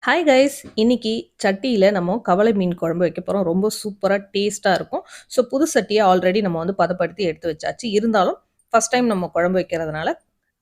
Hi guys, இன்னைக்கு சட்டியில் நம்ம கவலை மீன் குழம்பு வைக்க போகிறோம். ரொம்ப சூப்பராக டேஸ்ட்டாக இருக்கும். ஸோ புது சட்டியை ஆல்ரெடி நம்ம வந்து பதப்படுத்தி எடுத்து வச்சாச்சு. இருந்தாலும் ஃபஸ்ட் டைம் நம்ம குழம்பு வைக்கிறதுனால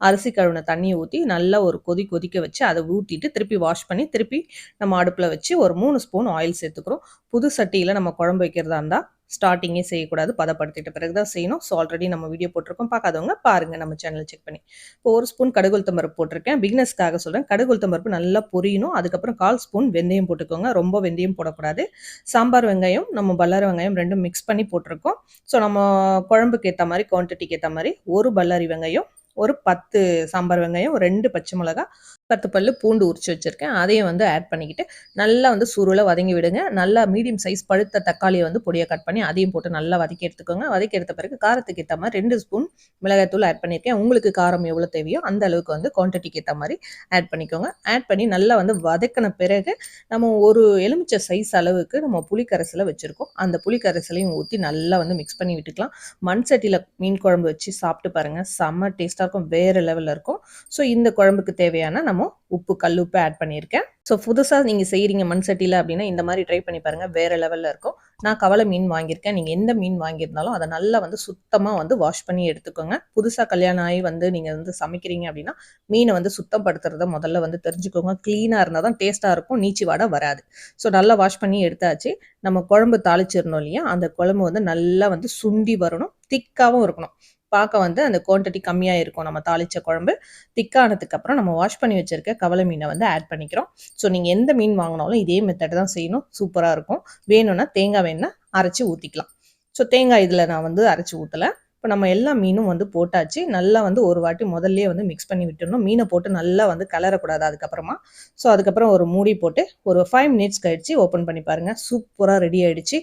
அரிசி கழுவின தண்ணியை ஊற்றி நல்லா ஒரு கொதிக்க வச்சு அதை ஊற்றிட்டு திருப்பி வாஷ் பண்ணி திருப்பி நம்ம அடுப்பில் வச்சு ஒரு 3 ஸ்பூன் ஆயில் சேர்த்துக்கிறோம். புது சட்டியில் நம்ம குழம்பு வைக்கிறதா இருந்தால் ஸ்டார்டிங்கே செய்யக்கூடாது, பதப்படுத்திட்ட பிறகு தான் செய்யணும். ஸோ ஆல்ரெடி நம்ம வீடியோ போட்டிருக்கோம், பார்க்காதவங்க பாருங்கள் நம்ம சேனலை செக் பண்ணி. இப்போ 1 ஸ்பூன் கடுகு உளுத்தம் பருப்பு போட்டிருக்கேன். பிகினர்ஸ்க்காக சொல்கிறேன். கடுகு உளுத்தம் பருப்பு நல்லா பொரியணும். அதுக்கப்புறம் 1/4 ஸ்பூன் வெந்தயம் போட்டுக்கோங்க. ரொம்ப வெந்தயம் போடக்கூடாது. சாம்பார் வெங்காயம், நம்ம பல்லாரி வெங்காயம் ரெண்டும் மிக்ஸ் பண்ணி போட்டிருக்கோம். ஸோ நம்ம குழம்புக்கு ஏற்ற மாதிரி, குவான்டிட்டிக்கு ஏற்ற மாதிரி ஒரு பல்லாரி வெங்காயம், ஒரு 10 சாம்பார் வெங்காயம், 2 பச்சை மிளகா, 10 பல்லு பூண்டு உரிச்சு வச்சிருக்கேன். அதையும் வந்து ஆட் பண்ணிக்கிட்டு நல்லா வந்து சுருள வதங்கி விடுங்க. நல்லா மீடியம் சைஸ் பழுத்த தக்காளியை வந்து பொடியாக கட் பண்ணி அதையும் போட்டு நல்லா வதக்கி எடுத்துக்கோங்க. வதக்கி எடுத்த பிறகு காரத்துக்கு ஏற்ற மாதிரி 2 ஸ்பூன் மிளகாய்த்தூள் ஆட் பண்ணியிருக்கேன். உங்களுக்கு காரம் எவ்வளோ தேவையோ அந்த அளவுக்கு வந்து குவான்டிட்டிக்கு ஏற்ற மாதிரி ஆட் பண்ணிக்கோங்க. ஆட் பண்ணி நல்லா வந்து வதக்கின பிறகு நம்ம ஒரு எலுமிச்சை சைஸ் அளவுக்கு நம்ம புளிக்கரைசலை வச்சுருக்கோம். அந்த புளிக்கரைசலையும் ஊற்றி நல்லா வந்து மிக்ஸ் பண்ணி விட்டுக்கலாம். மண் சட்டியில் மீன் குழம்பு வச்சு சாப்பிட்டு பாருங்கள், செம்ம டேஸ்ட்டாக இருக்கும், வேறு லெவலில் இருக்கும். ஸோ இந்த குழம்புக்கு தேவையான நம்ம உப்பு, கல் உப்பு ஆட் பண்ணியிருக்கேன். ஸோ புதுசாக நீங்கள் செய்கிறீங்க மண் சட்டியில் அப்படின்னா இந்த மாதிரி ட்ரை பண்ணி பாருங்கள், வேறு லெவலில் இருக்கும். நான் கவலை மீன் வாங்கியிருக்கேன். நீங்கள் எந்த மீன் வாங்கியிருந்தாலும் அதை நல்லா வந்து சுத்தமாக வந்து வாஷ் பண்ணி எடுத்துக்கோங்க. புதுசாக கல்யாணம் ஆகி வந்து நீங்கள் வந்து சமைக்கிறீங்க அப்படின்னா மீனை வந்து சுத்தப்படுத்துறத முதல்ல வந்து தெரிஞ்சுக்கோங்க. க்ளீனாக இருந்தால் தான் டேஸ்ட்டாக இருக்கும், நீச்சி வாடை வராது. ஸோ நல்லா வாஷ் பண்ணி எடுத்தாச்சு. நம்ம குழம்பு தாளிச்சிடணும் இல்லையா, அந்த குழம்பு வந்து நல்லா வந்து சுண்டி வரணும், திக்காகவும் இருக்கணும். பார்க்க வந்து அந்த குவான்டிட்டி கம்மியாக இருக்கும். நம்ம தாளித்த குழம்பு திக்கானதுக்கப்புறம் நம்ம வாஷ் பண்ணி வச்சுருக்க கவலை மீனை வந்து ஆட் பண்ணிக்கிறோம். ஸோ நீங்கள் எந்த மீன் வாங்கினாலும் இதே மெத்தட் தான் செய்யணும், சூப்பராக இருக்கும். வேணும்னா தேங்காய் வேணா அரைச்சி ஊற்றிக்கலாம். ஸோ தேங்காய் இதில் நான் வந்து அரைச்சி ஊற்றலை. இப்போ நம்ம எல்லா மீனும் வந்து போட்டாச்சு. நல்லா வந்து ஒரு வாட்டி முதல்லே வந்து மிக்ஸ் பண்ணி விட்டுடணும். மீனை போட்டு நல்லா வந்து கலரக்கூடாது அதுக்கப்புறமா. ஸோ அதுக்கப்புறம் ஒரு மூடி போட்டு ஒரு 5 மினிட்ஸ் கழிச்சு ஓப்பன் பண்ணி பாருங்கள். சூப்பராக ரெடி ஆகிடுச்சு.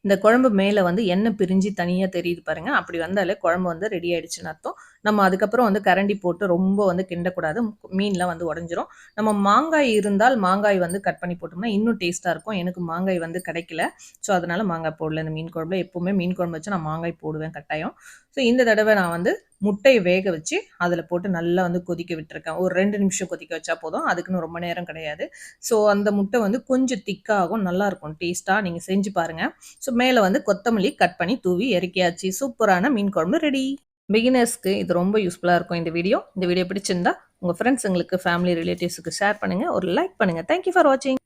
இந்த குழம்பு மேலே வந்து எண்ணெய் பிரிஞ்சு தனியாக தெரியுது பாருங்க. அப்படி வந்தாலே குழம்பு வந்து ரெடி ஆயிடுச்சுன்னு அர்த்தம். நம்ம அதுக்கப்புறம் வந்து கரண்டி போட்டு ரொம்ப வந்து கிண்டக்கூடாது, மீன்லாம் வந்து உடஞ்சிரும். நம்ம மாங்காய் இருந்தால் மாங்காய் வந்து கட் பண்ணி போட்டோம்னா இன்னும் டேஸ்ட்டாக இருக்கும். எனக்கு மாங்காய் வந்து கிடைக்கல, ஸோ அதனால மாங்காய் போடல. இந்த மீன் குழம்புல எப்போவுமே மீன் குழம்பு வச்சு நான் மாங்காய் போடுவேன் கட்டாயம். ஸோ இந்த தடவை நான் வந்து முட்டையை வேக வச்சு அதில் போட்டு நல்லா வந்து கொதிக்க விட்டுருக்கேன். ஒரு 2 நிமிஷம் கொதிக்க வச்சா போதும், அதுக்குன்னு ரொம்ப நேரம் கிடையாது. ஸோ அந்த முட்டை வந்து கொஞ்சம் திக்காகும், நல்லாயிருக்கும் டேஸ்ட்டாக. நீங்கள் செஞ்சு பாருங்கள். ஸோ மேலே வந்து கொத்தமல்லி கட் பண்ணி தூவி இறக்கியாச்சு. சூப்பரான மீன் குழம்பு ரெடி. பிகினர்ஸ்க்கு இது ரொம்ப யூஸ்ஃபுல்லாக இருக்கும் இந்த வீடியோ. இந்த வீடியோ பிடிச்சிருந்தா உங்கள் ஃப்ரெண்ட்ஸுங்களுக்கு, ஃபேமிலி, ரிலேட்டிவ்ஸுக்கு ஷேர் பண்ணுங்கள், ஒரு லைக் பண்ணுங்கள். தேங்க்யூ ஃபார் வாட்சிங்.